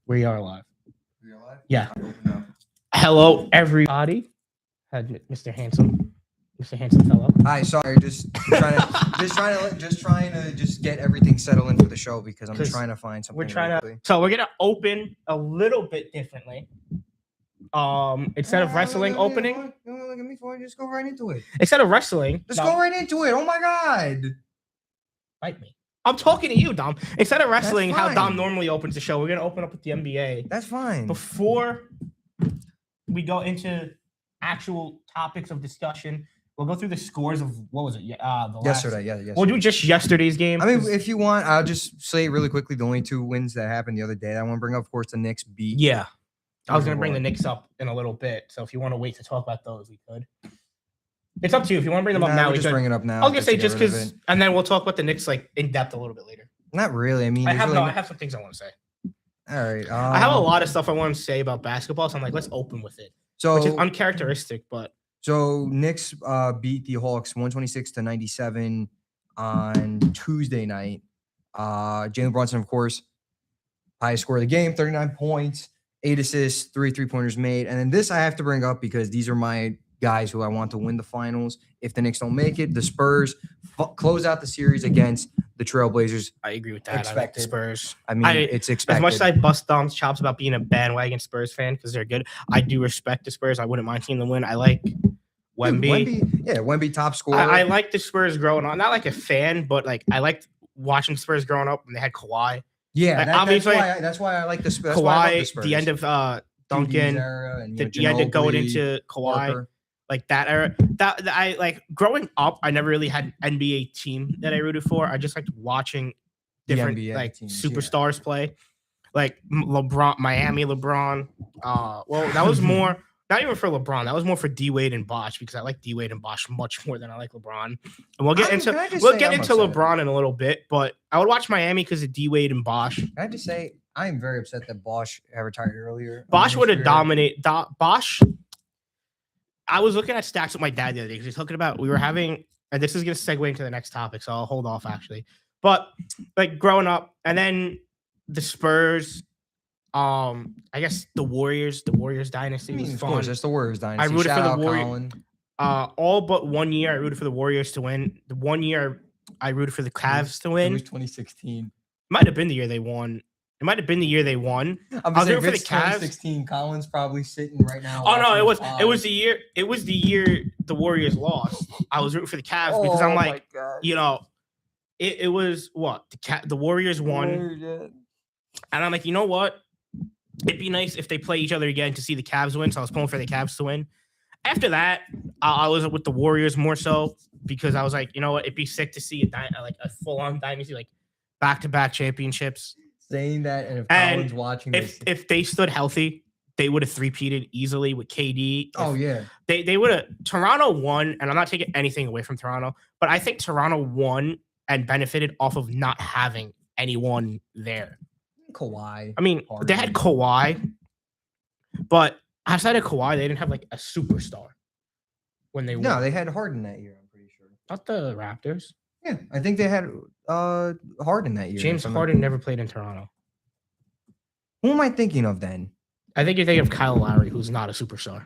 We are live. We are live? Yeah. Open up. Hello, everybody. Mr. Handsome fellow. Hi, sorry, just trying to get everything settled in for the show because I'm 'Cause trying to find something. We're trying really to. quickly. So we're gonna open a little bit differently. Instead of wrestling opening, Look at me for it. Just go right into it. instead of wrestling, Just go right into it. Oh my god. bite me. I'm talking to you, Dom. Instead of wrestling, how fine. Dom normally opens the show, we're gonna open up with the NBA. That's fine. Before we go into actual topics of discussion, we'll go through the scores of what was it? Yesterday, yeah. We'll do just yesterday's game. I mean, if you want, I'll just say really quickly the only two wins that happened the other day that I want to bring up, of course, the Knicks beat. Yeah. I was going to bring the Knicks up in a little bit. So if you want to wait to talk about those, we could. It's up to you. If you want to bring them up now, we just could. bring it up now. I was going to say just because, and then we'll talk about the Knicks like in depth a little bit later. Not really. I mean, I have some things I want to say. All right. I have a lot of stuff I want to say about basketball, so I'm like, let's open with it. Which is uncharacteristic, but. So Knicks beat the Hawks 126-97 on Tuesday night. Jalen Brunson, of course, highest score of the game, 39 points, 8 assists, 3 3-pointers made. And then this I have to bring up because these are my guys who I want to win the finals. If the Knicks don't make it, the Spurs close out the series against the Trailblazers. I agree with that. I like the Spurs. I mean, it's expected. As much as I bust Dom's chops about being a bandwagon Spurs fan because they're good, I do respect the Spurs. I wouldn't mind seeing them win. I like Wemby. Wemby top scorer. I like the Spurs growing up. Not like a fan, but like I liked watching Spurs growing up when they had Kawhi. Yeah, obviously that's why I like the Spurs. Kawhi, the end of Duncan, the end of going into Kawhi, Parker. Like that era. That I like growing up. I never really had an NBA team that I rooted for. I just liked watching different like teams, superstars play, like LeBron, Miami LeBron. Well, that was more. Not even for LeBron. That was more for D Wade and Bosh because I like D Wade and Bosh much more than I like LeBron. And we'll get into LeBron in a little bit, but I would watch Miami because of D Wade and Bosh. I have to say I am very upset that Bosh retired earlier. Bosh would have dominated. Bosh. I was looking at stats with my dad the other day because he's talking about we were having, and this is going to segue into the next topic, so I'll hold off actually. But like growing up, and then the Spurs. I guess the Warriors dynasty was fun. Of course, it's the Warriors dynasty. I rooted for the Warriors. All but 1 year, I rooted for the Warriors to win. The 1 year, I rooted for the Cavs to win. It was 2016. Might have been the year they won. It might have been the year they won. I was rooting for the Cavs. 2016. Colin's probably sitting right now. Oh no, it was the year. It was the year the Warriors lost. I was rooting for the Cavs because I'm like, it was what the Warriors won, and I'm like, you know what? It'd be nice if they play each other again to see the Cavs win. So I was pulling for the Cavs to win. After that, I was with the Warriors more so because I was like, you know what? It'd be sick to see a full-on dynasty, like back-to-back championships. Saying that, and if Colin's watching this, if they stood healthy, they would have three-peated easily with KD. They would have. Toronto won, and I'm not taking anything away from Toronto, but I think Toronto won and benefited off of not having anyone there. Kawhi. I mean, Harden. They had Kawhi, but outside of Kawhi, they didn't have like a superstar when they won. No, they had Harden that year, I'm pretty sure. Not the Raptors. Yeah, I think they had Harden that year. James Harden never played in Toronto. Who am I thinking of then? I think you're thinking of Kyle Lowry, who's not a superstar.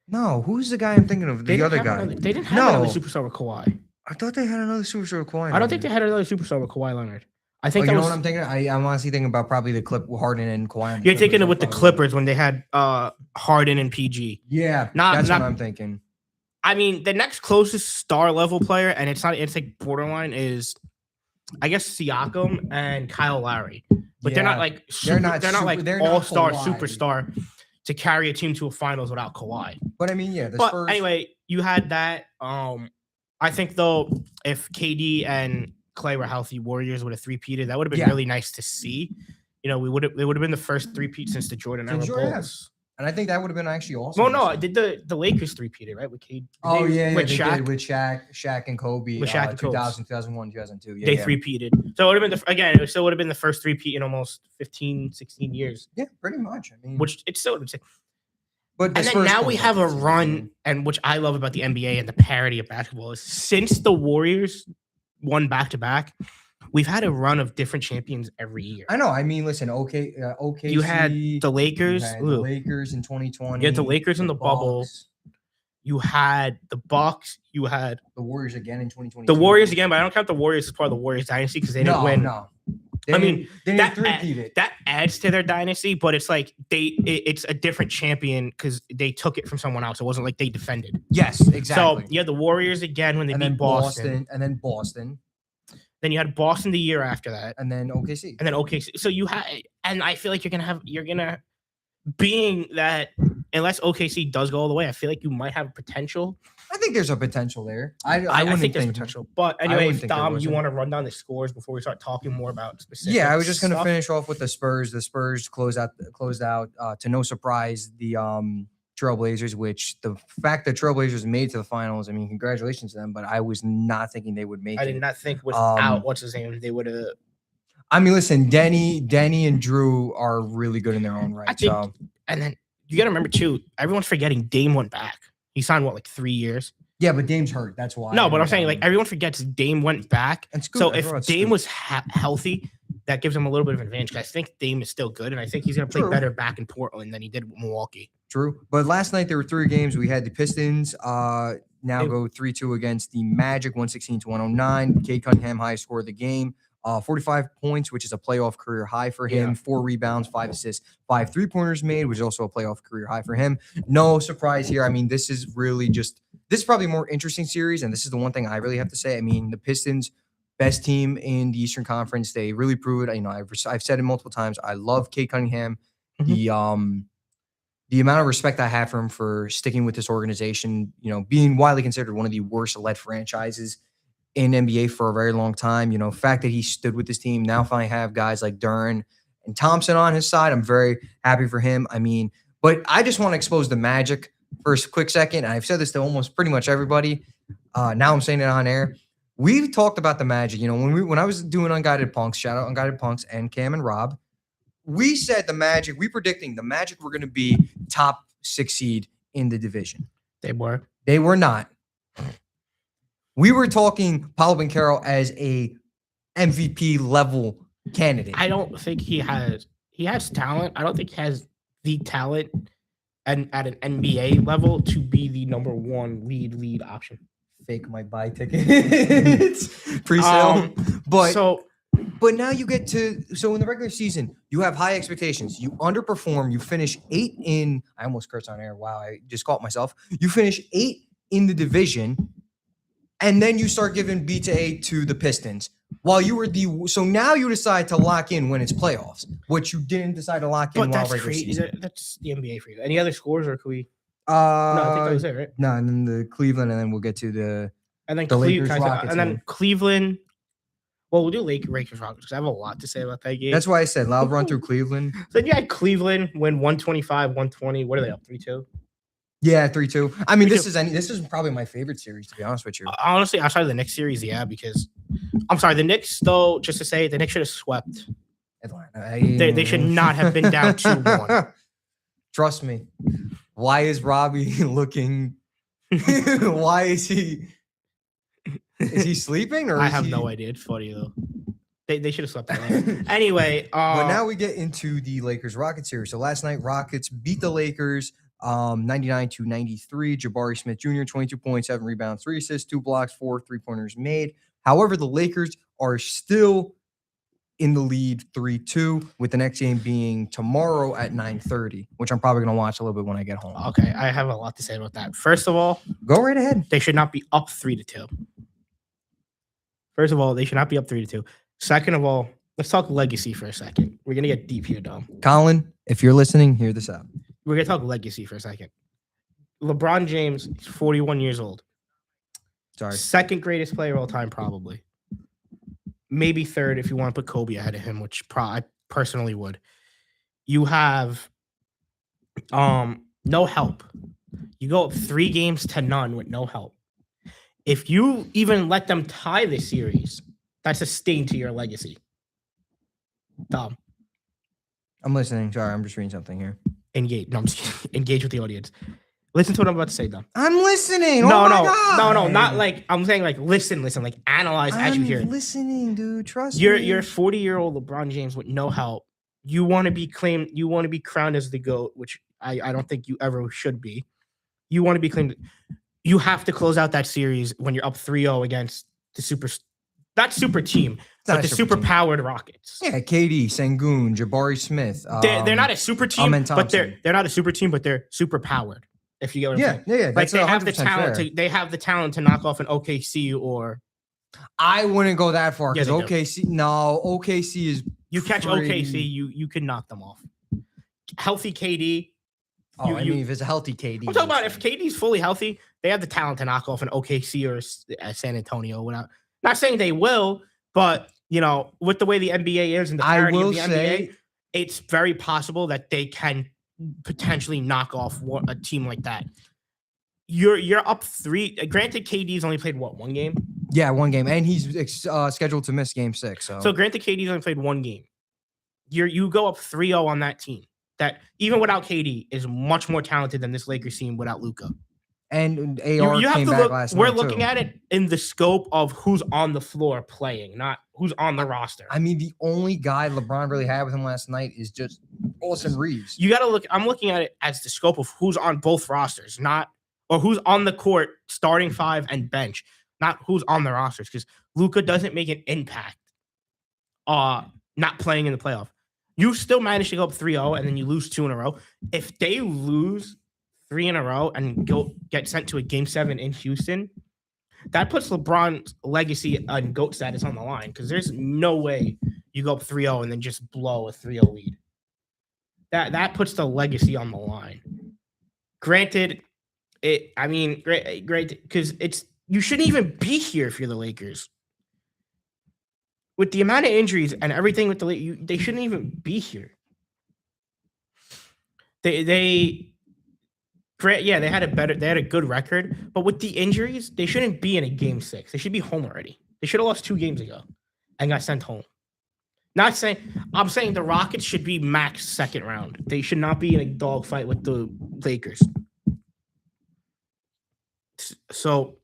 No, who's the guy I'm thinking of? The other guy. They didn't have another superstar with Kawhi. I thought they had another superstar with Kawhi. I don't think they had another superstar with Kawhi Leonard. I think you know what I'm thinking? I'm honestly thinking about probably the Harden and Kawhi. You're thinking of with the Clippers when they had Harden and PG. Yeah, that's what I'm thinking. I mean, the next closest star level player, and it's like borderline, is I guess Siakam and Kyle Lowry. But they're not like all-star superstar to carry a team to a finals without Kawhi. But I mean, Spurs. Anyway, you had that. I think though, if KD and Clay were healthy, Warriors would have three-peated. That would have been really nice to see. You know, it would have been the first three-peat since the Jordan era Bulls. And I think that would have been actually awesome. Well, no, did the Lakers three-peated, right? With KD. With Shaq and Kobe. With Shaq and 2000, 2001, 2002. They three-peated. So it would have been it still would have been the first three-peat in almost 15, 16 years. Yeah, pretty much. I mean, which it still would have been. But and then now we have a run, and which I love about the NBA and the parity of basketball is since the Warriors won back-to-back, we've had a run of different champions every year. I know. I mean, listen, OKC. You had the Lakers. You had the Lakers in 2020. You had the Lakers in the bubble. You had the Bucks. You had the Warriors again in 2020. The Warriors again, but I don't count the Warriors as part of the Warriors dynasty because they didn't win. No. That adds to their dynasty, but it's like it's a different champion because they took it from someone else. It wasn't like they defended. Yes, exactly. So you had the Warriors again when they beat Boston. And then Boston. Then you had Boston the year after that. And then OKC. And then OKC. So you had, and I feel like being that unless OKC does go all the way, I feel like you might have potential. I think there's a potential there. I think there's potential. But anyway, Dom, you want to run down the scores before we start talking more about specific Yeah, I was just going to finish off with the Spurs. The Spurs closed out to no surprise the Trailblazers, which the fact that Trailblazers made to the finals, I mean, congratulations to them, but I was not thinking they would make it. I did not think without what's his name they would have. I mean, listen, Denny and Drew are really good in their own right. And then you got to remember too, everyone's forgetting Dame went back. He signed like 3 years. Yeah, but Dame's hurt. That's why. No, but I'm saying like everyone forgets Dame went back. So if Dame was healthy, that gives him a little bit of an advantage. I think Dame is still good, and I think he's going to play better back in Portland than he did with Milwaukee. True. But last night there were 3 games. We had the Pistons now go 3-2 against the Magic, 116-109. Cade Cunningham, highest score of the game. 45 points, which is a playoff career high for him. 4 rebounds, 5 assists, 5 3-pointers made, which is also a playoff career high for him. No surprise here. I mean, this is probably a more interesting series, and this is the one thing I really have to say. I mean, the Pistons, best team in the Eastern Conference. They really prove it. You know, I've said it multiple times. I love Cade Cunningham. Mm-hmm. The amount of respect I have for him for sticking with this organization, you know, being widely considered one of the worst led franchises in NBA for a very long time. You know, fact that he stood with this team. Now finally have guys like Duren and Thompson on his side. I'm very happy for him. I mean, but I just want to expose the Magic for a quick second. And I've said this to almost pretty much everybody. Now I'm saying it on air. We've talked about the Magic. You know, when I was doing Unguided Punks, shout out Unguided Punks and Cam and Rob, we said the Magic, we predicting the Magic were going to be top 6 seed in the division. They were. They were not. We were talking Paolo Banchero as a MVP level candidate. I don't think he has talent. I don't think he has the talent and at an NBA level to be the number 1 lead option. Fake my buy tickets pre-sale. But now you get to, so in the regular season, you have high expectations. You underperform. You finish 8 in, I almost cursed on air. Wow, I just caught myself. You finish 8 in the division, and then you start giving B to A to the Pistons. So now you decide to lock in when it's playoffs, which you didn't decide to lock in while regular season. That's the NBA for you. Any other scores, or can we? No, I think that was it, right? No, and then the Cleveland, and then we'll get to the Lakers, Rockets, and then Cleveland. Well, we'll do Lakers Rockets because I have a lot to say about that game. That's why I said I'll run through Cleveland. So you had Cleveland win 125-120. What are they up 3-2? Yeah, 3-2. I mean, this is probably my favorite series, to be honest with you. Honestly, outside of the Knicks series, yeah, because I'm sorry, the Knicks, though, just to say, the Knicks should have swept. Atlanta. They should not have been down 2-1. Trust me. Why is Robbie looking? Why is he? Is he sleeping? Or I have no idea. It's funny though. They should have slept that. Anyway, but now we get into the Lakers Rockets series. So last night, Rockets beat the Lakers 99-93. Jabari Smith Jr. 22 points, 7 rebounds, 3 assists, 2 blocks, 4 3-pointers made. However, the Lakers are still in the lead 3-2, with the next game being tomorrow at 9:30, which I'm probably going to watch a little bit when I get home. Okay, I have a lot to say about that. First of all, go right ahead. They should not be up 3-2. First of all, they should not be up 3-2. Second of all, let's talk legacy for a second. We're going to get deep here, Dom. Colin, if you're listening, hear this out. We're going to talk legacy for a second. LeBron James is 41 years old. Sorry. Second greatest player of all time, probably. Maybe third if you want to put Kobe ahead of him, which I personally would. You have no help. You go up 3 games to none with no help. If you even let them tie this series, that's a stain to your legacy. Dom. I'm listening. Sorry, I'm just reading something here. Engage. No, I'm just kidding. Engage with the audience. Listen to what I'm about to say, though. I'm listening. No, oh my God. no, not like I'm saying. Like listen, like analyze as you hear it. Listening, dude. Trust You're me. you're 40-year-old LeBron James with no help. You want to be claimed. You want to be crowned as the GOAT, which I don't think you ever should be. You want to be claimed. You have to close out that series when you're up 3-0 against the not super team, but the super powered Rockets. Yeah, KD, Sengun, Jabari Smith. They're not a super team, but Thompson. they're not a super team, but they're super powered. If you get what I'm saying. Yeah. Like they have the talent. They have the talent to knock off an OKC or. I wouldn't go that far because Yeah, OKC. No, OKC is. You catch OKC, you can knock them off. Healthy KD. Oh, I mean, if it's a healthy KD. I'm talking about if KD's fully healthy, they have the talent to knock off an OKC or San Antonio. Without, not saying they will, but you know, with the way the NBA is and the parity of the NBA, it's very possible that they can potentially knock off a team like that. You're up 3. Granted, KD's only played one game? Yeah, 1 game, and he's scheduled to miss Game 6. So granted, KD's only played 1 game. You go up 3-0 on that team. That even without KD is much more talented than this Lakers team without Luka. And AR you have came to back look. last We're night looking too. at it in the scope of who's on the floor playing, not who's on the roster. I mean, the only guy LeBron really had with him last night is just Austin Reeves. You got to look. I'm looking at it as the scope of who's on both rosters, not or who's on the court, starting 5 and bench, not who's on the rosters. Because Luka doesn't make an impact. Not playing in the playoff. You still manage to go up 3-0 and then you lose 2 in a row. If they lose 3 in a row and get sent to a Game 7 in Houston, that puts LeBron's legacy and GOAT status on the line because there's no way you go up 3-0 and then just blow a 3-0 lead. That puts the legacy on the line. Granted, great because you shouldn't even be here if you're the Lakers. With the amount of injuries and everything with they shouldn't even be here. They had a good record, but with the injuries, they shouldn't be in a Game 6. They should be home already. They should have lost 2 games ago and got sent home. I'm saying the Rockets should be max 2nd round. They should not be in a dogfight with the Lakers. So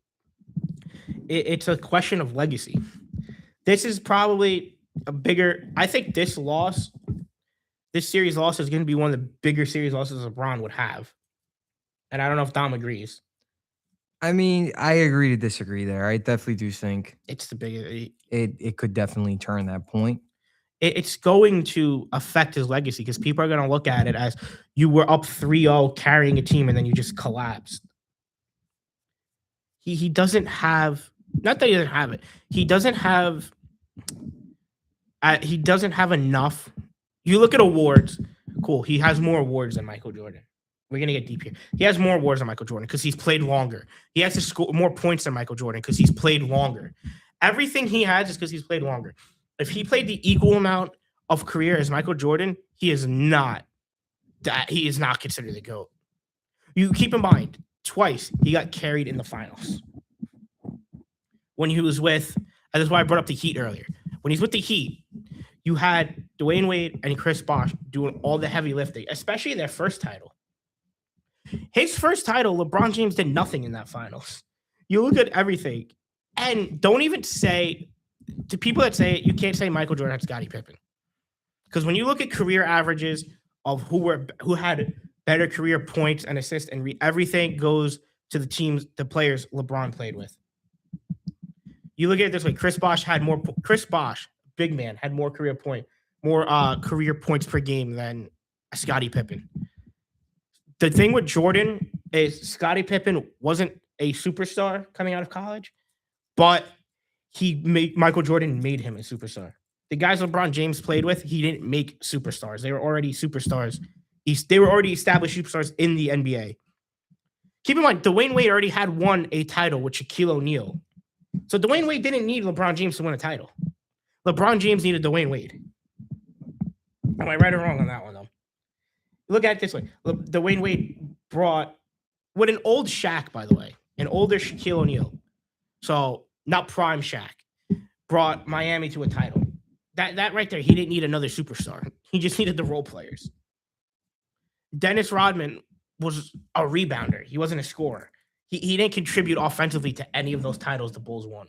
it's a question of legacy. This is probably I think this series loss is going to be one of the bigger series losses LeBron would have. And I don't know if Dom agrees. I mean, I agree to disagree there. I definitely do think it's the biggest. It could definitely turn that point. It's going to affect his legacy because people are going to look at it as you were up 3-0 carrying a team and then you just collapsed. He doesn't have, not that he doesn't have it. He doesn't have enough. You look at awards. Cool. He has more awards than Michael Jordan. We're going to get deep here. He has more awards than Michael Jordan because he's played longer. He has to score more points than Michael Jordan because he's played longer. Everything he has is because he's played longer. If he played the equal amount of career as Michael Jordan, he is not considered the GOAT. You keep in mind, twice he got carried in the finals. When he was with, and that's why I brought up the Heat earlier. When he's with the Heat, you had Dwayne Wade and Chris Bosh doing all the heavy lifting, especially in their first title. His first title, LeBron James did nothing in that finals. You look at everything, and don't even say, to people that say it, you can't say Michael Jordan had Scottie Pippen. Because when you look at career averages of who had better career points and assists and everything goes to the players LeBron played with. You look at it this way: Chris Bosh, big man, had more career points per game than Scottie Pippen. The thing with Jordan is Scottie Pippen wasn't a superstar coming out of college, but Michael Jordan made him a superstar. The guys LeBron James played with, he didn't make superstars. They were already superstars. They were already established superstars in the NBA. Keep in mind, Dwayne Wade already had won a title with Shaquille O'Neal. So Dwayne Wade didn't need LeBron James to win a title. LeBron James needed Dwayne Wade. Am I right or wrong on that one, though? Look at it this way. Dwayne Wade brought, with an old Shaq, by the way, an older Shaquille O'Neal. So not prime Shaq, brought Miami to a title. That right there, he didn't need another superstar. He just needed the role players. Dennis Rodman was a rebounder. He wasn't a scorer. He didn't contribute offensively to any of those titles the Bulls won.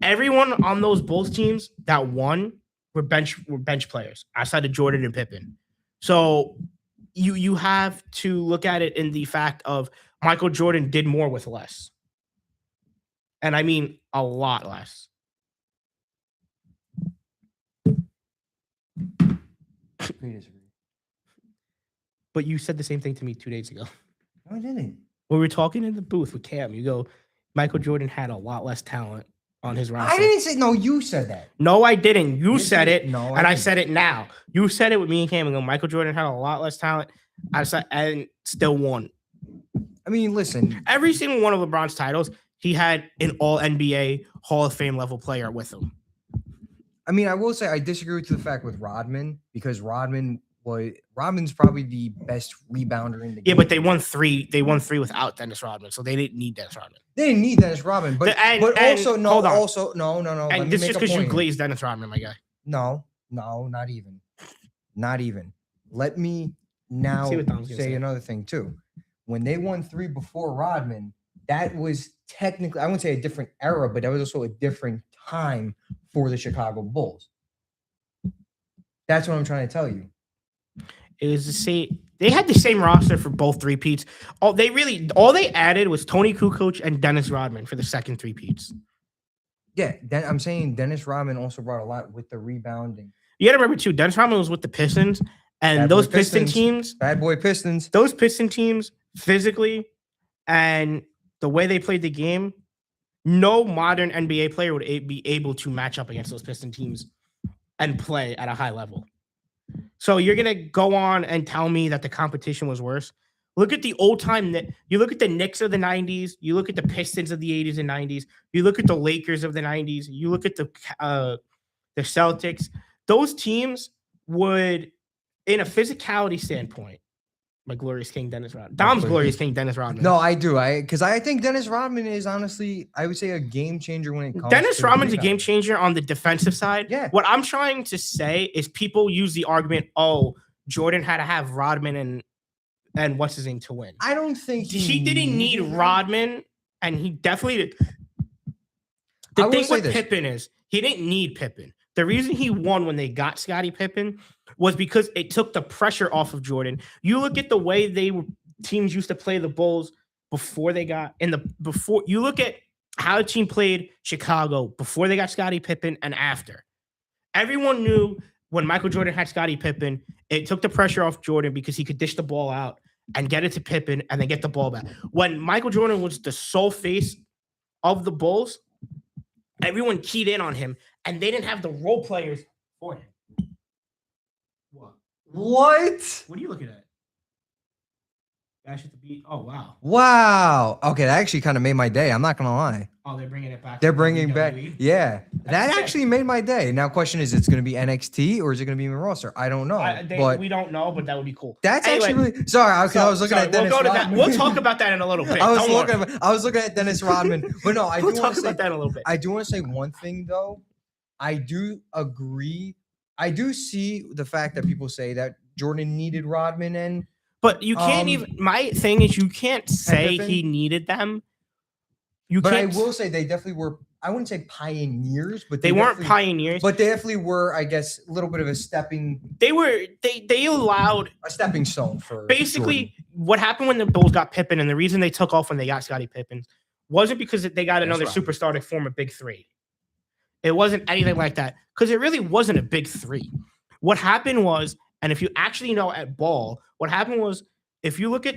Everyone on those Bulls teams that won were bench players outside of Jordan and Pippen. So you have to look at it in the fact of Michael Jordan did more with less. And I mean a lot less. But you said the same thing to me 2 days ago. No, I didn't. When we were talking in the booth with Cam, you go, Michael Jordan had a lot less talent on his roster. I didn't say, no, you said that. No, I didn't. You said it. No, and I said it now. You said it with me and Cam and go, Michael Jordan had a lot less talent and still won. I mean, listen. Every single one of LeBron's titles, he had an all NBA Hall of Fame level player with him. I mean, I will say I disagree with the fact with Rodman because Rodman's probably the best rebounder in the game. Yeah, but they won three. They won 3 without Dennis Rodman, so they didn't need Dennis Rodman. They didn't need Dennis Rodman, but also no. And this is just because you glazed Dennis Rodman, my guy. No, not even. Let me now say another thing too. When they won 3 before Rodman, that was technically, I wouldn't say a different era, but that was also a different time for the Chicago Bulls. That's what I'm trying to tell you. It was the same. They had the same roster for both three-peats. All they added was Tony Kukoc and Dennis Rodman for the second three-peats. Yeah, I'm saying Dennis Rodman also brought a lot with the rebounding. You got to remember too, Dennis Rodman was with the Pistons, and those Piston teams, bad boy Pistons, those Piston teams physically and the way they played the game, no modern NBA player would be able to match up against those Piston teams and play at a high level. So you're going to go on and tell me that the competition was worse? Look at the old time. You look at the Knicks of the 90s. You look at the Pistons of the 80s and 90s. You look at the Lakers of the 90s. You look at the Celtics. Those teams would, in a physicality standpoint, my glorious king Dennis Rodman. Dom's glorious king Dennis Rodman. No, I do. Because I think Dennis Rodman is honestly, I would say, a game changer when it comes. Dennis Rodman's a game changer on the defensive side. Yeah. What I'm trying to say is people use the argument, oh, Jordan had to have Rodman and what's his name to win. I don't think he didn't need Rodman, and he definitely did. The thing with Pippen is he didn't need Pippen. The reason he won when they got Scottie Pippen was because it took the pressure off of Jordan. You look at the way teams used to play the Bulls before they got you look at how a team played Chicago before they got Scottie Pippen and after. Everyone knew when Michael Jordan had Scottie Pippen, it took the pressure off Jordan because he could dish the ball out and get it to Pippen and then get the ball back. When Michael Jordan was the sole face of the Bulls, everyone keyed in on him and they didn't have the role players for him. What? What are you looking at? Dash at the beat. Oh, wow. Wow. Okay, that actually kind of made my day. I'm not going to lie. Oh, they're bringing it back. They're bringing back. Yeah. That actually made my day. Now, question is, it's going to be NXT or is it going to be main roster? I don't know. We don't know, but that would be cool. That's actually really. Sorry, I was looking at Dennis Rodman. We'll talk about that in a little bit. I was looking at Dennis Rodman. But no, we'll talk about that in a little bit. I do want to say one thing, though. I do agree. I do see the fact that people say that Jordan needed Rodman but you can't even. My thing is, you can't say he needed them. I will say they definitely were. I wouldn't say pioneers, but they weren't pioneers. But they definitely were, I guess, a little bit of a stepping. They allowed a stepping stone for basically Jordan. What happened when the Bulls got Pippen, and the reason they took off when they got Scottie Pippen wasn't because they got another superstar to form a big three. It wasn't anything like that because it really wasn't a big three. What happened was, and if you actually know at ball, what happened was, if you look at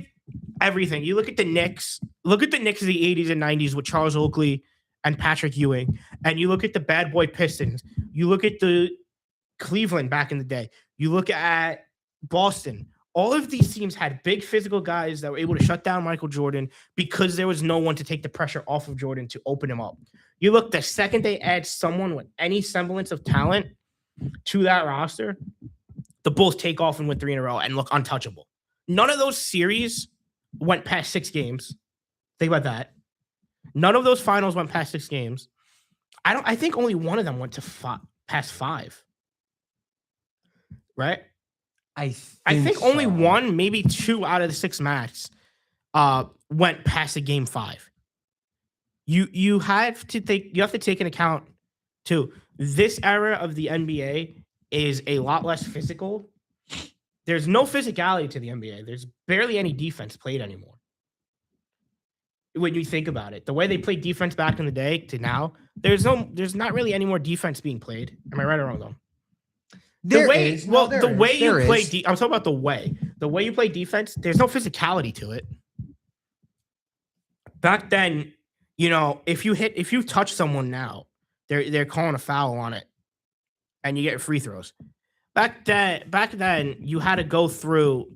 everything, you look at the Knicks of the 80s and 90s with Charles Oakley and Patrick Ewing, and you look at the bad boy Pistons, you look at the Cleveland back in the day, you look at Boston, all of these teams had big physical guys that were able to shut down Michael Jordan because there was no one to take the pressure off of Jordan to open him up. You look, the second they add someone with any semblance of talent to that roster, the Bulls take off and win 3 in a row and look untouchable. None of those series went past 6 games. Think about that. None of those finals went past 6 games. I think only one of them went to past 5. Right? I think only so. 1, maybe 2 out of the 6 matches went past the game 5. You have to take into account too. This era of the NBA is a lot less physical. There's no physicality to the NBA. There's barely any defense played anymore. When you think about it, the way they played defense back in the day to now, there's not really any more defense being played. Am I right or wrong though? I'm talking about the way you play defense. There's no physicality to it. Back then, if you touch someone now, they're calling a foul on it, and you get free throws. Back then, you had to go through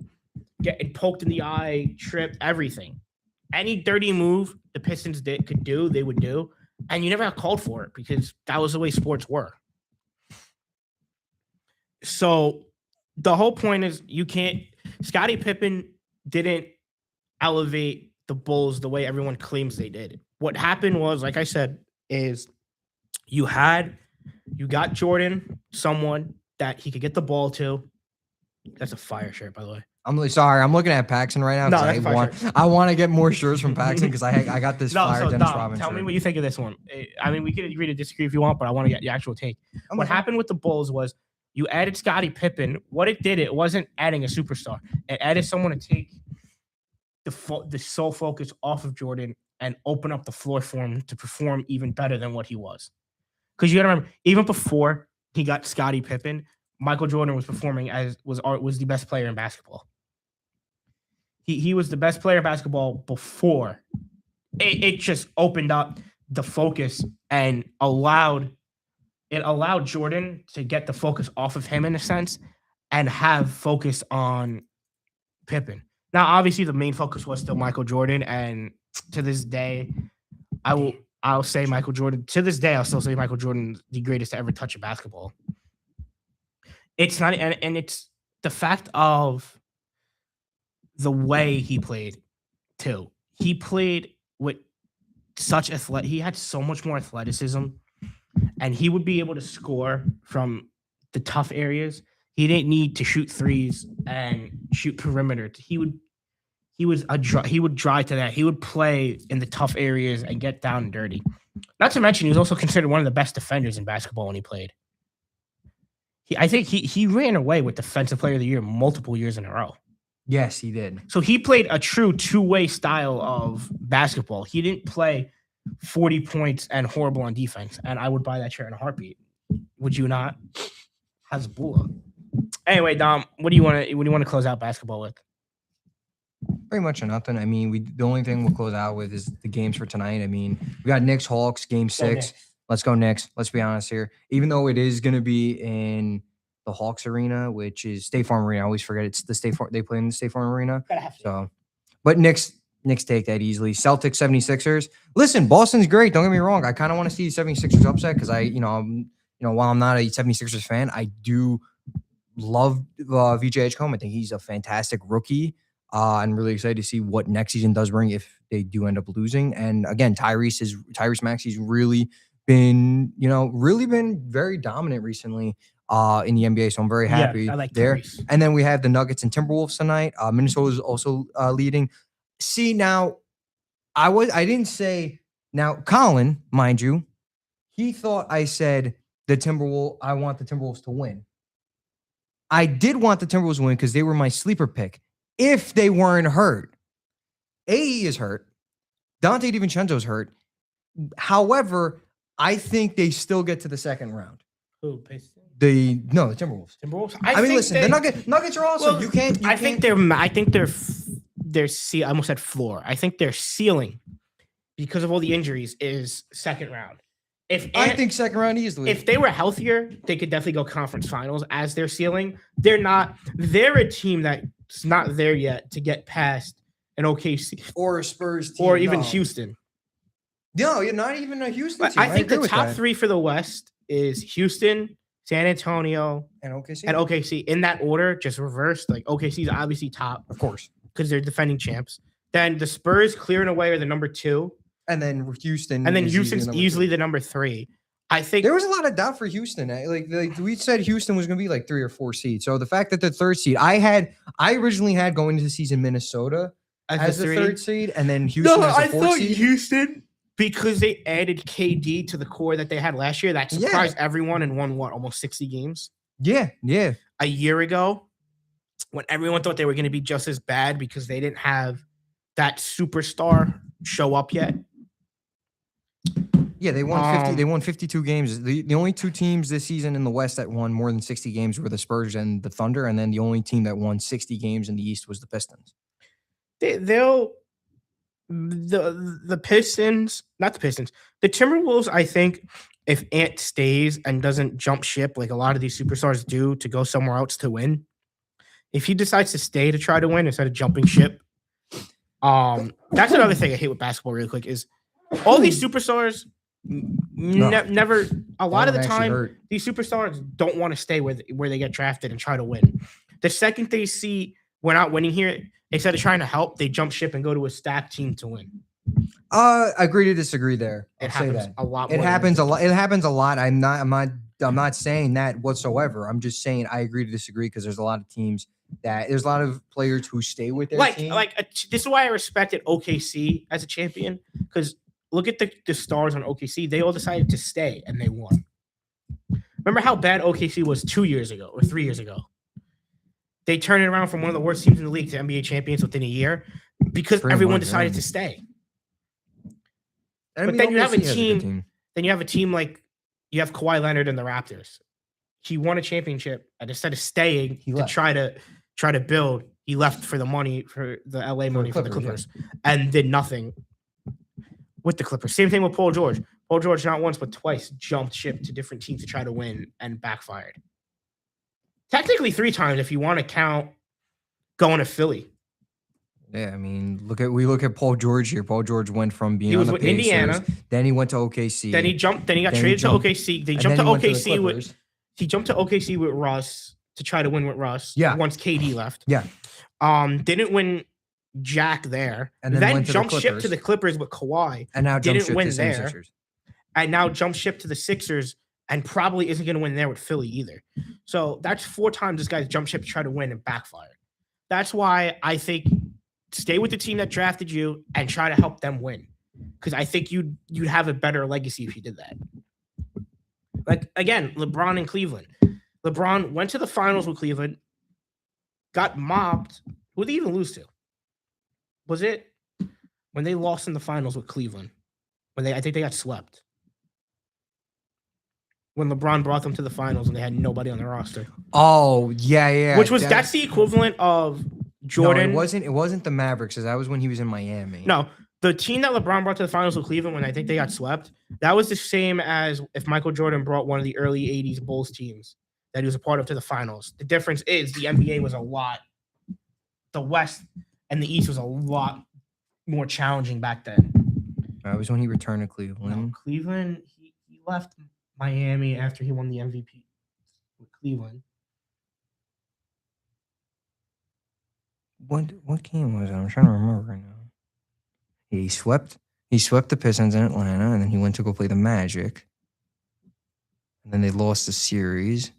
getting poked in the eye, tripped, everything. Any dirty move the Pistons could do, they would do, and you never got called for it because that was the way sports were. So the whole point is Scottie Pippen didn't elevate the Bulls the way everyone claims they did. What happened was, like I said, is you got Jordan, someone that he could get the ball to. That's a fire shirt, by the way. I'm really sorry. I'm looking at Paxson right now. No, I want to get more shirts from Paxson because I got this fire Dennis Rodman Tell shirt. me what you think of this one. I mean, we can agree to disagree if you want, but I want to get your actual take. What happened with the Bulls was you added Scottie Pippen. What it did, it wasn't adding a superstar. It added someone to take the sole focus off of Jordan and open up the floor for him to perform even better than what he was. Because you got to remember, even before he got Scottie Pippen, Michael Jordan was performing was the best player in basketball. He was the best player in basketball before. It just opened up the focus and allowed Jordan to get the focus off of him in a sense and have focus on Pippen. Now, obviously, the main focus was still Michael Jordan, and to this day, I'll say Michael Jordan. To this day, I'll still say Michael Jordan the greatest to ever touch a basketball. It's not, and it's the fact of the way he played too. He played with such he had so much more athleticism, and he would be able to score from the tough areas. He didn't need to shoot threes and shoot perimeter. He would drive to that. He would play in the tough areas and get down and dirty. Not to mention, he was also considered one of the best defenders in basketball when he played. I think he ran away with Defensive Player of the Year multiple years in a row. Yes, he did. So he played a true two-way style of basketball. He didn't play 40 points and horrible on defense. And I would buy that shirt in a heartbeat. Would you not? Hasbulla. Anyway, Dom, what do you want to close out basketball with? Pretty much nothing. I mean, the only thing we'll close out with is the games for tonight. I mean, we got Knicks Hawks game 6. Let's go Knicks. Let's be honest here. Even though it is going to be in the Hawks arena, which is State Farm Arena. I always forget it's the State Farm. They play in the State Farm Arena. So, but Knicks take that easily. Celtics 76ers. Listen, Boston's great. Don't get me wrong. I kind of want to see 76ers upset because while I'm not a 76ers fan, I do love VJ Edgecombe. I think he's a fantastic rookie. I'm really excited to see what next season does bring if they do end up losing. And again, Tyrese Maxey's really been very dominant recently in the NBA. So I'm very happy I like there. Tyrese. And then we have the Nuggets and Timberwolves tonight. Minnesota is also leading. See, now I didn't say now Colin, mind you, he thought I said I want the Timberwolves to win. I did want the Timberwolves to win because they were my sleeper pick. If they weren't hurt. AE is hurt. Dante DiVincenzo's hurt. However, I think they still get to the second round. Who? Pistons? The Timberwolves. Timberwolves. I mean, listen, the Nuggets are awesome. Well, I think their I almost said floor. I think their ceiling, because of all the injuries, is second round. I think second round easily. If they were healthier, they could definitely go conference finals as their ceiling. They're not. They're a team that's not there yet to get past an OKC or a Spurs team or even Houston. No, you're not even a Houston team. I think the top 3 for the West is Houston, San Antonio, and OKC. And OKC in that order, just reversed. Like OKC is obviously top, of course, because they're defending champs. Then the Spurs, clear and away, are the number 2. And then Houston. And then Houston's easily the number 3. I think there was a lot of doubt for Houston. Like we said, Houston was going to be like 3 or 4 seeds. So the fact that the 3rd seed, I originally had going into the season Minnesota as the 3rd seed, and then Houston as the 4th seed. Houston, because they added KD to the core that they had last year, that surprised everyone and won almost 60 games. Yeah. A year ago, when everyone thought they were going to be just as bad because they didn't have that superstar show up yet. Yeah, they won 50. They won 52 games. The only 2 teams this season in the West that won more than 60 games were the Spurs and the Thunder, and then the only team that won 60 games in the East was the Pistons. The Pistons, not the Pistons, the Timberwolves. I think if Ant stays and doesn't jump ship like a lot of these superstars do to go somewhere else to win, if he decides to stay to try to win instead of jumping ship, that's another thing I hate with basketball. Real quick is all these superstars. Never. A lot of the time, these superstars don't want to stay where they get drafted and try to win. The second they see we're not winning here, instead of trying to help, they jump ship and go to a stacked team to win. Agree to disagree there. It happens a lot. It happens a lot. It happens a lot. I'm not saying that whatsoever. I'm just saying I agree to disagree because there's a lot of teams there's a lot of players who stay with their team. This is why I respected OKC as a champion, because look at the stars on OKC. They all decided to stay and they won. Remember how bad OKC was 2 years ago or 3 years ago? They turned it around from one of the worst teams in the league to NBA champions within a year because everyone decided to stay. But then you have a team. Then you have a team like you have Kawhi Leonard and the Raptors. He won a championship, and instead of staying to try to build, he left for the money, for the LA money for the Clippers, and did nothing with the Clippers. Same thing with Paul George. Paul George not once but twice jumped ship to different teams to try to win and backfired. Technically 3 times if you want to count going to Philly. Yeah, I mean, we look at Paul George here. Paul George went from being on the Pacers, Indiana, then he went to OKC. Then he got traded to OKC. He jumped to OKC with Russ to try to win with Russ. Yeah. Once KD left. Yeah. Didn't win Jack there. And then jumped ship to the Clippers with Kawhi. And now didn't win there. And now jumped ship to the Sixers and probably isn't going to win there with Philly either. So that's 4 times this guy's jumped ship to try to win and backfired. That's why I think stay with the team that drafted you and try to help them win. Because I think you'd have a better legacy if you did that. Like, again, LeBron in Cleveland. LeBron went to the finals with Cleveland, got mobbed. Who did they even lose to? Was it when they lost in the finals with Cleveland? I think they got swept. When LeBron brought them to the finals and they had nobody on the roster. Oh, yeah. That's the equivalent of Jordan. No, it wasn't the Mavericks, because that was when he was in Miami. No, the team that LeBron brought to the finals with Cleveland when I think they got swept, that was the same as if Michael Jordan brought one of the early 80s Bulls teams that he was a part of to the finals. The difference is the NBA was the West and the East was a lot more challenging back then. That was when he returned to Cleveland. No, Cleveland, he left Miami after he won the MVP with Cleveland. What game was it? I'm trying to remember right now. He swept the Pistons in Atlanta, and then he went to go play the Magic. And then they lost the series.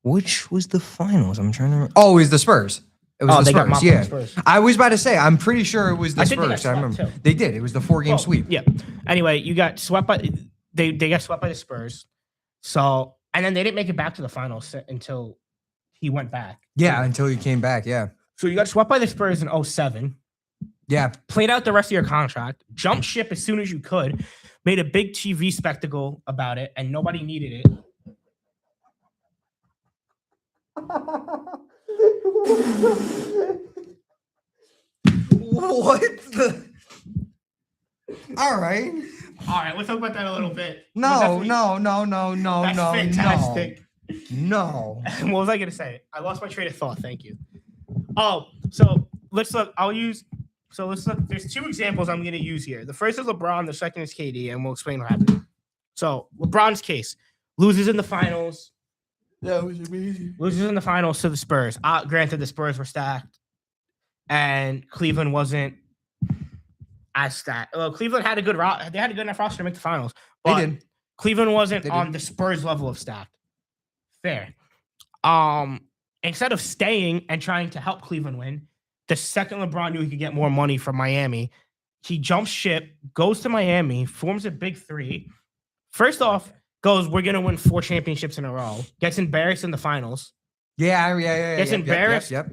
Which was the finals? I'm trying to remember. Oh, it was the Spurs. It was the Spurs. Yeah. Spurs. I was about to say, I'm pretty sure it was the Spurs. I remember. They did. It was the 4-game sweep. Yeah. Anyway, you got swept by they got swept by the Spurs. So, and then they didn't make it back to the finals until he went back. Yeah, until he came back. Yeah. So you got swept by the Spurs in 2007. Yeah. Played out the rest of your contract, jumped ship as soon as you could, made a big TV spectacle about it, and nobody needed it. What the? All right, let's talk about that a little bit. No. That's fantastic. No. What was I going to say? I lost my train of thought. Thank you. Oh, so let's look. Let's look. There's 2 examples I'm going to use here. The first is LeBron. The second is KD, and we'll explain what happened. So LeBron's case, loses in the finals. That was amazing. Loses in the finals to the Spurs. Granted, the Spurs were stacked, and Cleveland wasn't as stacked. Well, Cleveland had a good they had a good enough roster to make the finals. But they did. Cleveland wasn't They on did. the Spurs level of stacked. Fair. Instead of staying and trying to help Cleveland win, the second LeBron knew he could get more money from Miami, he jumps ship, goes to Miami, forms a big three. First off, goes, we're going to win 4 championships in a row. Gets embarrassed in the finals. Yeah. Gets embarrassed Yep.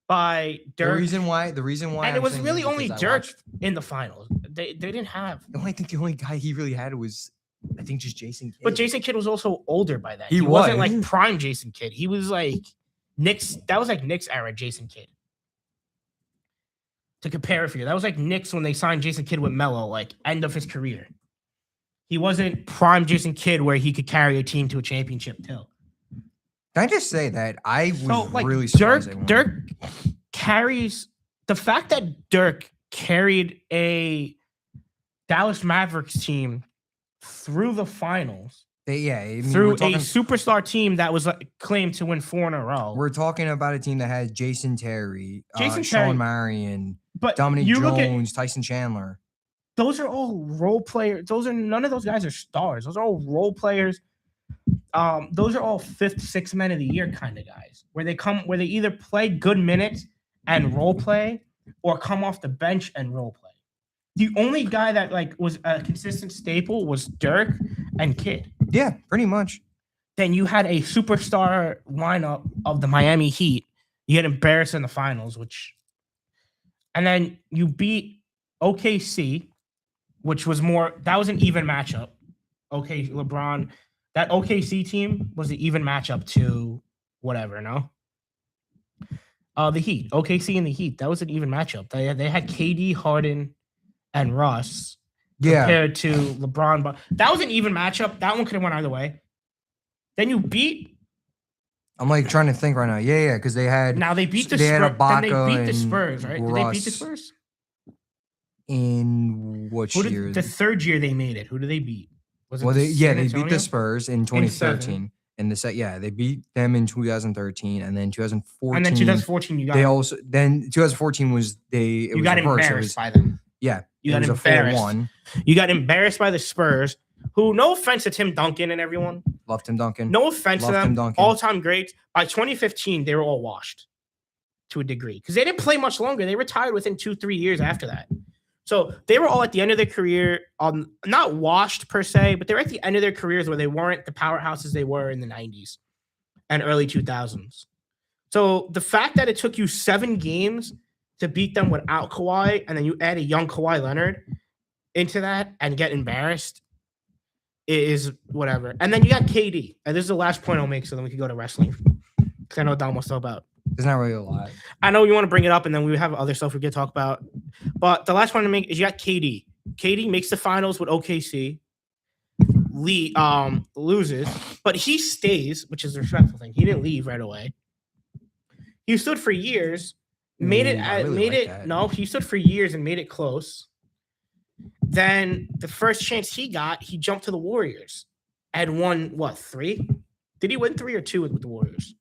by Dirk. The reason why, and I'm it was saying really is only because I Dirk watched- in the finals. They didn't have. I think the only guy he really had was, I think, just Jason Kidd. But Jason Kidd was also older by then. He wasn't was. like prime Jason Kidd. He was like Knicks. That was like Knicks era Jason Kidd. To compare it for you, that was like Knicks when they signed Jason Kidd with Melo, like end of his career. He wasn't prime Jason Kidd where he could carry a team to a championship till. Can I just say that I was So like really surprised they won. Dirk carries the fact that Dirk carried a Dallas Mavericks team through the finals. I mean, Through we're a talking, superstar team that was claimed to win 4 in a row. we're talking about a team that had Jason Terry, Jason Sean Terry- Marion, But Dominic you look at Jones, Tyson Chandler. those are all role players. None of those guys are stars. Those are all role players. Those are all 5th, 6th men of the year kind of guys, where they either play good minutes and role play, or come off the bench and role play. The only guy that like was a consistent staple was Dirk and Kidd. Yeah, pretty much. Then you had a superstar lineup of the Miami Heat. You get embarrassed in the finals, and then you beat OKC, which was that was an even matchup. Okay, LeBron, that OKC team was an even matchup to whatever, no? The Heat, OKC and the Heat, that was an even matchup. They had KD, Harden, and Russ compared to LeBron. But that was an even matchup. That one could have went either way. Then you beat. I'm like trying to think right now. Yeah, because they had Now they beat the they had Spurs. Then they Ibaka beat the and Spurs, right? Did they beat the Russ. Spurs? In which Who year? did, the third year they made it. Who did they beat? Was it Well, the they San beat Antonio? the Spurs in 2013. In the set, they beat them in 2013, and then 2014. And then 2014, you got They also then 2014 was they. It you was got reversed. embarrassed by them. Yeah, You it got was a embarrassed. 4-1. You got embarrassed by the Spurs, who, no offense to Tim Duncan and everyone, Loved Tim Duncan. no offense Loved to Tim them, Duncan. all-time greats. By 2015, they were all washed to a degree because they didn't play much longer. They retired within 2-3 years after that. So they were all at the end of their career, not washed per se, but they were at the end of their careers where they weren't the powerhouses they were in the 90s and early 2000s. So the fact that it took you 7 games to beat them without Kawhi, and then you add a young Kawhi Leonard into that and get embarrassed is whatever. And then you got KD. And this is the last point I'll make, so then we can go to wrestling. Because I know Don wants to talk about. There's not really a lot. I know you want to bring it up, and then we have other stuff we can talk about. But the last point to make is you got KD. KD makes the finals with OKC. Loses, but he stays, which is the respectful thing. He didn't leave right away. He stood for years, made it. I really Made like it. that. No, he stood for years and made it close. Then the first chance he got, he jumped to the Warriors and won 3? Did he win 3 or 2 with the Warriors?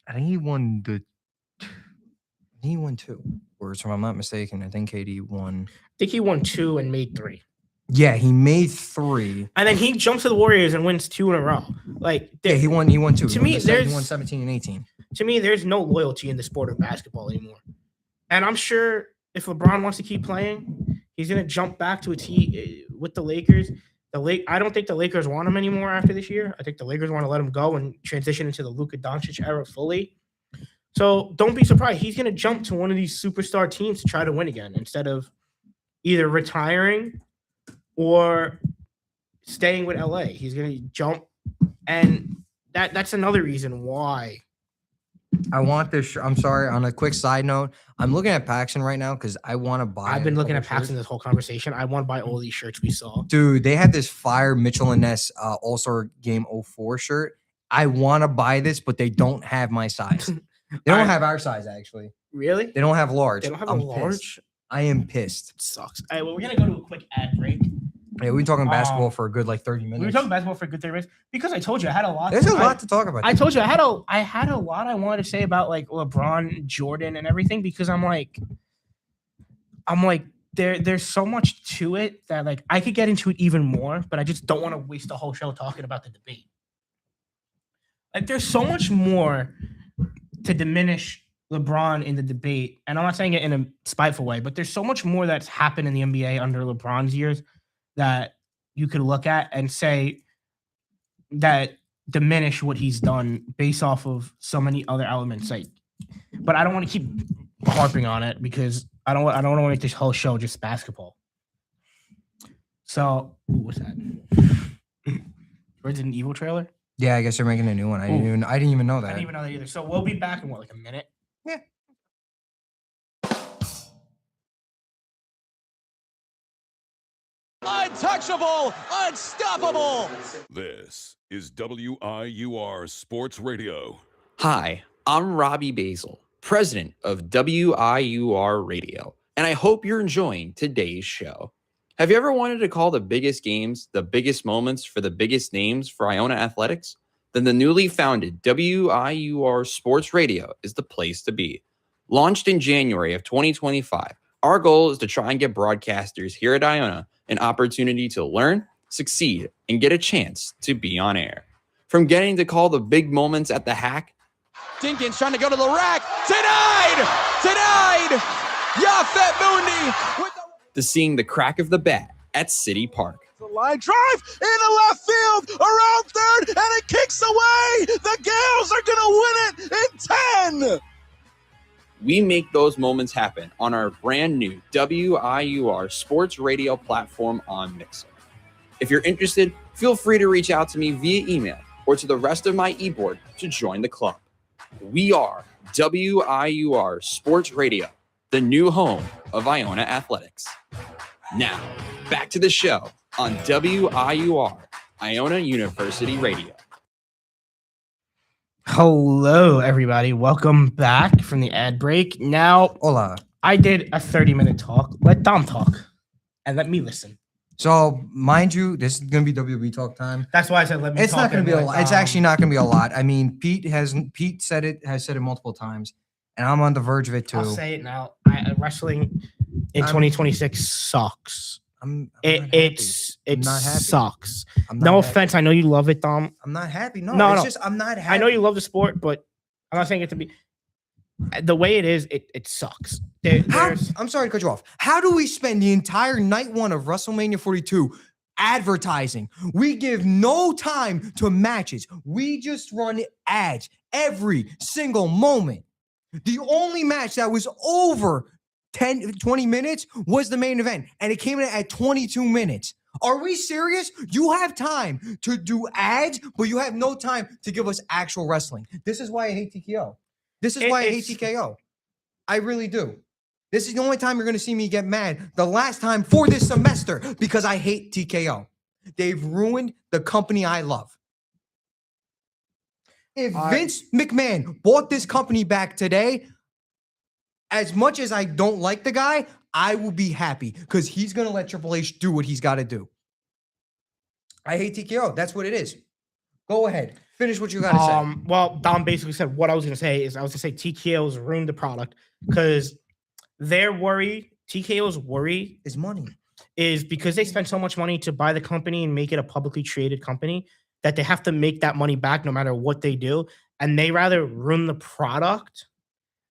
I think he won 2. Or if I'm not mistaken, I think KD won. I think he won 2 and made 3. Yeah, he made 3. And then he jumps to the Warriors and wins 2 in a row. Like, Yeah, he won 2. To He me, won he there's- won 17 and 18. to me, there's no loyalty in the sport of basketball anymore. And I'm sure if LeBron wants to keep playing, he's going to jump back to a team with the Lakers. I don't think the Lakers want him anymore after this year. I think the Lakers want to let him go and transition into the Luka Doncic era fully. So don't be surprised. He's going to jump to one of these superstar teams to try to win again instead of either retiring or staying with LA. He's going to jump. And that's another reason why. I want this. I'm sorry. On a quick side note, I'm looking at Paxson right now because I want to buy. I've been a looking at couple Paxson this whole conversation. I want to buy all these shirts we saw. Dude, they have this fire Mitchell and Ness All-Star Game 04 shirt. I want to buy this, but they don't have my size. They don't Alright. have our size, actually. Really? They don't have large. They don't have I'm a large? pissed. I am pissed. It sucks. All right, well, we're going to go to a quick ad break. Yeah, we've been talking basketball for a good 30 minutes. We were talking basketball for a good 30 minutes because I told you I had a lot. There's a lot to talk about. I told you I had a lot I wanted to say about like LeBron, Jordan, and everything because I'm like, there's so much to it that like I could get into it even more, but I just don't want to waste the whole show talking about the debate. Like there's so much more to diminish LeBron in the debate, and I'm not saying it in a spiteful way, but there's so much more that's happened in the NBA under LeBron's years that you could look at and say that diminish what he's done based off of so many other elements. Like, but I don't want to keep harping on it because I don't want to make this whole show just basketball. So, what's that? Resident Evil trailer? Yeah, I guess they're making a new one. I didn't even know that. I didn't even know that either. So we'll be back in what, like a minute? Yeah. Untouchable, unstoppable. This is WIUR Sports Radio. Hi, I'm Robbie Basil, president of WIUR Radio, and I hope you're enjoying today's show. Have you ever wanted to call the biggest games, the biggest moments for the biggest names for Iona Athletics? Then the newly founded WIUR Sports Radio is the place to be. Launched in January of 2025, our goal is to try and get broadcasters here at Iona an opportunity to learn, succeed, and get a chance to be on air. From getting to call the big moments at the Hack. Dinkins trying to go to the rack. Denied! Yafet Mundi with to seeing the crack of the bat at City Park. the line drive in the left field around third, and it kicks away. The Gales are going to win it in 10. We make those moments happen on our brand new WIUR Sports Radio platform on Mixer. If you're interested, feel free to reach out to me via email or to the rest of my e-board to join the club. We are WIUR Sports Radio, the new home of Iona Athletics. Now, back to the show on WIUR, Iona University Radio. Hello, everybody. Welcome back from the ad break. Now, Hola. I did a 30-minute talk. Let Dom talk and let me listen. So, mind you, this is going to be WB talk time. That's why I said let me It's talk. not going to be a and lot. let It's Dom- actually not going to be a lot. I mean, Pete has said it multiple times, and I'm on the verge of it too. I'll say it now. Wrestling in I'm- 2026 sucks. I'm It not happy. it not happy. sucks. I'm not No happy. offense. I know you love it, Dom. I'm not happy. No, No, it's no. just I'm not happy. I know you love the sport, but I'm not saying it to be the way it is. It sucks. I'm sorry to cut you off. How do we spend the entire night one of WrestleMania 42 advertising? We give no time to matches. We just run ads every single moment. The only match that was over 20 minutes was the main event, and it came in at 22 minutes. Are we serious? You have time to do ads, but you have no time to give us actual wrestling. This is why I hate TKO. This is why I hate TKO. I really do. This is the only time you're going to see me get mad. The last time for this semester, because I hate TKO. They've ruined the company I love. If Vince McMahon bought this company back today, as much as I don't like the guy, I will be happy because he's going to let Triple H do what he's got to do. I hate TKO. That's what it is. Go ahead. Finish what you got to say. Well, Dom basically said what I was going to say is I was going to say TKO's ruined the product because their worry, TKO's worry Is money. is because they spent so much money to buy the company and make it a publicly traded company that they have to make that money back no matter what they do. And they rather ruin the product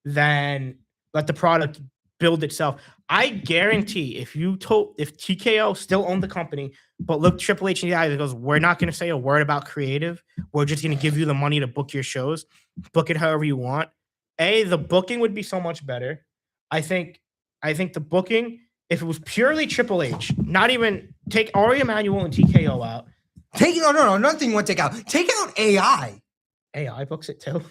than let the product build itself. I guarantee if TKO still owned the company, but look Triple H in the eyes and goes, we're not going to say a word about creative. We're just going to give you the money to book your shows, book it however you want. The booking would be so much better. I think the booking, if it was purely Triple H, not even take Ari Emanuel and TKO out. No, nothing you want to take out. Take out AI. AI books it too.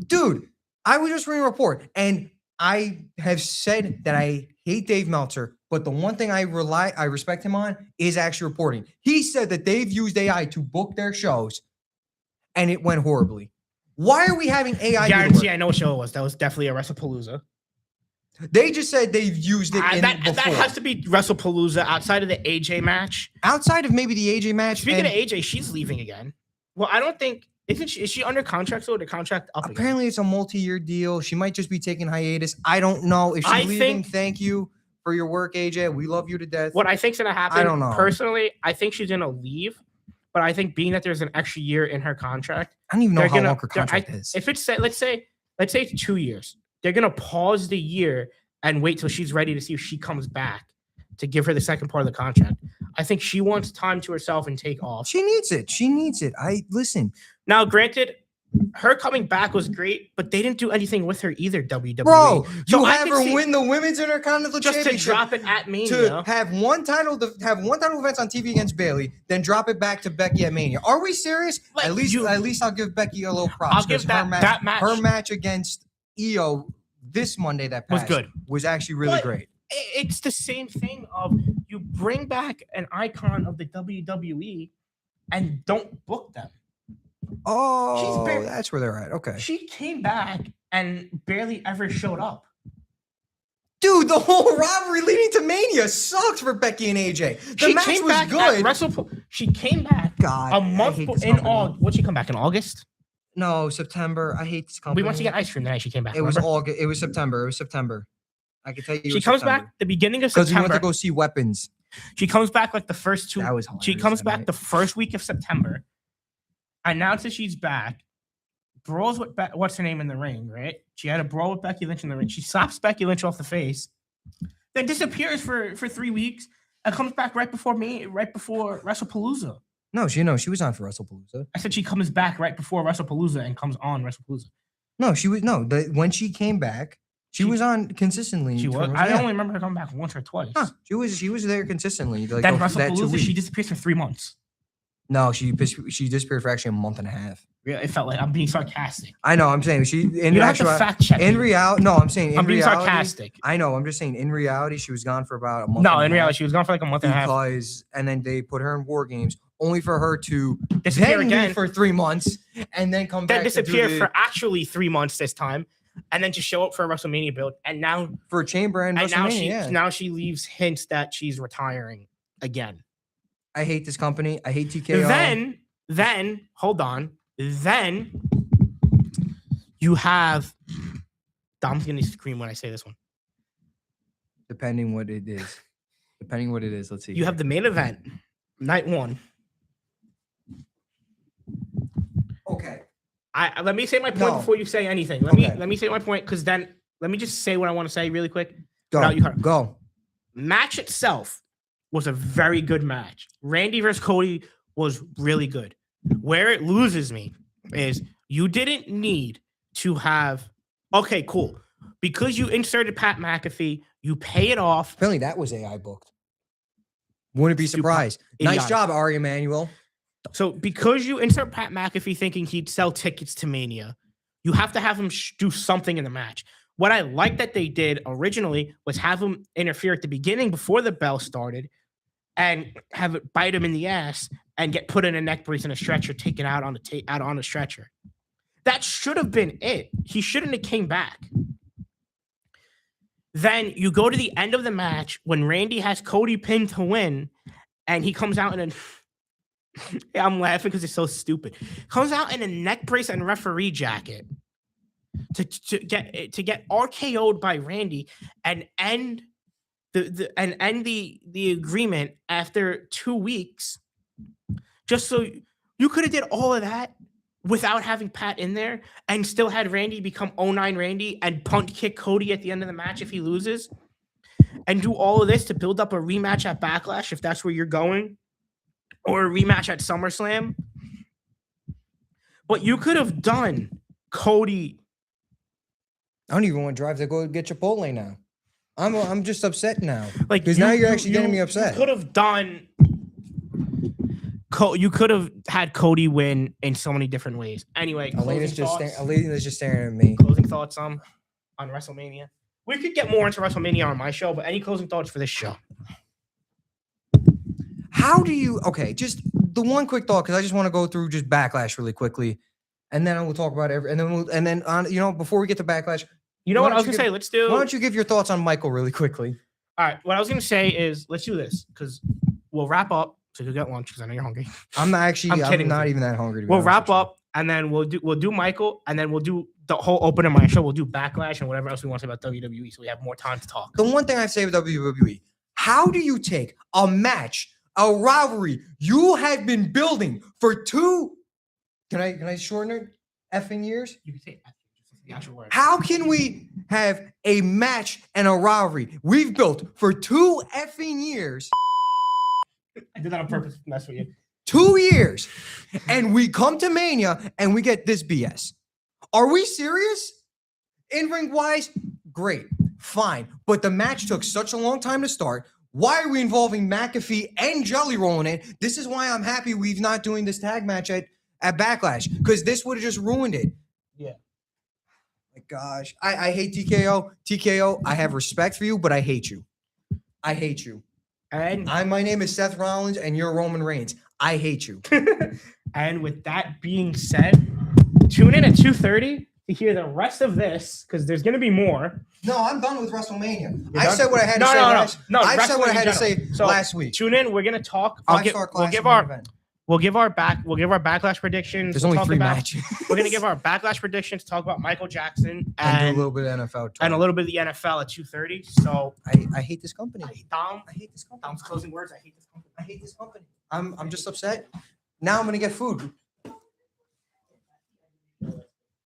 Dude, I was just reading a report, and I have said that I hate Dave Meltzer, but the one thing I respect him on is actually reporting. He said that they've used AI to book their shows, and it went horribly. Why are we having AI? Guarantee I know what show it was. That was definitely a WrestlePalooza. They just said they've used it That before. has to be WrestlePalooza outside of the AJ match. Outside of maybe the AJ match. Speaking and of AJ, she's leaving again. Well, I don't think is she under contract or the contract up again? apparently it's a multi-year deal. She might just be taking hiatus. I don't know if she's I leaving. think- Thank you for your work, AJ. We love you to death. What I think's gonna happen, I don't know. Personally, I think she's gonna leave. But I think being that there's an extra year in her contract, I don't even know they're how gonna- long her they're- contract is. if it's let's say it's 2 years, they're gonna pause the year and wait till she's ready to see if she comes back to give her the second part of the contract. I think she wants time to herself and take off. She needs it. She needs it. Listen. Now, granted, her coming back was great, but they didn't do anything with her either, WWE. Bro, So you I have can her see- win the women's Intercontinental just to Championship. drop it at Mania. To have one title defense on TV against Bailey, then drop it back to Becky at Mania. Are we serious? Like, at least I'll give Becky a little props. I'll give 'cause that match. Her match against Io this Monday that Was passed good. Was actually really But- great. It's the same thing of you bring back an icon of the WWE and don't book them. Oh, barely- that's where they're at. Okay. She came back and barely ever showed up. Dude, the whole rivalry leading to Mania sucks for Becky and AJ. The She match came was back good. She came back God, a I month hate this in company. August. What'd she come back in August? No, September. I hate this company. We went to get ice cream the night she came back. It was remember? August. It was September. It was September. I can tell you. She comes back the beginning of because we went September. to go see Weapons. She comes back like the first two. That was She hilarious comes that back night. the first week of September. Announces she's back. Brawls with what's her name in the ring, right? She had a brawl with Becky Lynch in the ring. She slaps Becky Lynch off the face, then disappears for 3 weeks and comes back right before WrestlePalooza. No, she was on for WrestlePalooza. I said she comes back right before WrestlePalooza and comes on WrestlePalooza. No, she was when she came back, she was on consistently. She was. for- I yeah. only remember her coming back once or twice. Huh, she was there consistently. Like Then that 2 WrestlePalooza, weeks. she disappears for 3 months. No, she disappeared for actually a month and a half. Yeah, it felt like I'm being sarcastic. I know. I'm saying she in You don't have to actual fact check. in me. reality. No, I'm saying in I'm being reality. sarcastic. I know. I'm just saying in reality, she was gone for about a month. No, and a in half reality, she was gone for like a month and a half. because and then they put her in War Games only for her to Disappear then again. leave for 3 months and then come Then back to do disappear the- for actually 3 months this time, and then just show up for a WrestleMania build. And now, for Chamber and WrestleMania. now she leaves hints that she's retiring again. I hate this company. I hate TKO. Then hold on. Then you have. Dom's gonna scream when I say this one. Depending what it is. Let's see. You have the main event, night one. okay. Let me say my point No. before you say anything. Okay. Let me say my point because then let me just say what I want to say really quick. Go. Now you cut- Go. Match itself was a very good match. Randy versus Cody was really good. Where it loses me is you didn't need to have. Okay, cool. Because you inserted Pat McAfee, you pay it off. Apparently that was AI booked. Wouldn't be Super surprised. Nice idiotic. job, Ari Emanuel. So because you insert Pat McAfee thinking he'd sell tickets to Mania, you have to have him do something in the match. What I like that they did originally was have him interfere at the beginning before the bell started and have it bite him in the ass and get put in a neck brace and a stretcher, taken out on a stretcher. That should have been it. He shouldn't have came back. Then you go to the end of the match when Randy has Cody pinned to win, and he comes out in a I'm laughing because it's so stupid. Comes out in a neck brace and referee jacket to get RKO'd by Randy and end the agreement after 2 weeks. Just so you could have did all of that without having Pat in there and still had Randy become 09 Randy and punt kick Cody at the end of the match if he loses, and do all of this to build up a rematch at Backlash if that's where you're going, or a rematch at SummerSlam. But you could have done Cody. I don't even want to drive to go get Chipotle now. I'm just upset now. Like, 'Cause now you're actually getting me upset. You could have done. You could have had Cody win in so many different ways. Anyway, Elena's closing just staring at me. thoughts on WrestleMania. We could get more into WrestleMania on my show, but any closing thoughts for this show? How do you? Okay, just the one quick thought because I just want to go through just Backlash really quickly, and then we'll talk about and then on before we get to Backlash, You know Why what I don't was you gonna give- say? Let's do. why don't you give your thoughts on Michael really quickly? All right. What I was gonna say is let's do this because we'll wrap up so you get lunch because I know you're hungry. I'm not actually. I'm kidding I'm not with you. even that hungry. To be We'll honest wrap with you. up and then we'll do Michael and then we'll do the whole open of my show, we'll do Backlash and whatever else we want to say about WWE, so we have more time to talk. The one thing I say with WWE, how do you take a match, a rivalry you have been building for 2? Can I shorten it? Effing years? You can say the actual word. How can we have a match and a rivalry we've built for 2 effing years? I did that on purpose to mess with you. 2 years, and we come to Mania and we get this BS. Are we serious? In-ring wise, great, fine. But the match took such a long time to start. Why are we involving McAfee and Jelly Rolling in? This is why I'm happy we're not doing this tag match at Backlash, because this would have just ruined it. Yeah. My gosh. I hate TKO. TKO, I have respect for you, but I hate you. I hate you. And My name is Seth Rollins, and you're Roman Reigns. I hate you. and with that being said, tune in at 2:30 to hear the rest of this because there's going to be more. No, I'm done with WrestleMania. You're I done? said what I had to No, say. no, no, last, no, I said what I wrestling had in to say general. So, last week. Tune in. We're going to talk. Five-star class event. We'll give our backlash predictions. There's We'll only talk 3 about- matches. We're going to give our backlash predictions. Talk about Michael Jackson and do a and little bit of NFL. and a little bit of the NFL at 2:30. So I hate this company. Dom, I hate this company. Dom's closing words. I hate this company. I hate this company. I'm just upset. Now I'm gonna get food.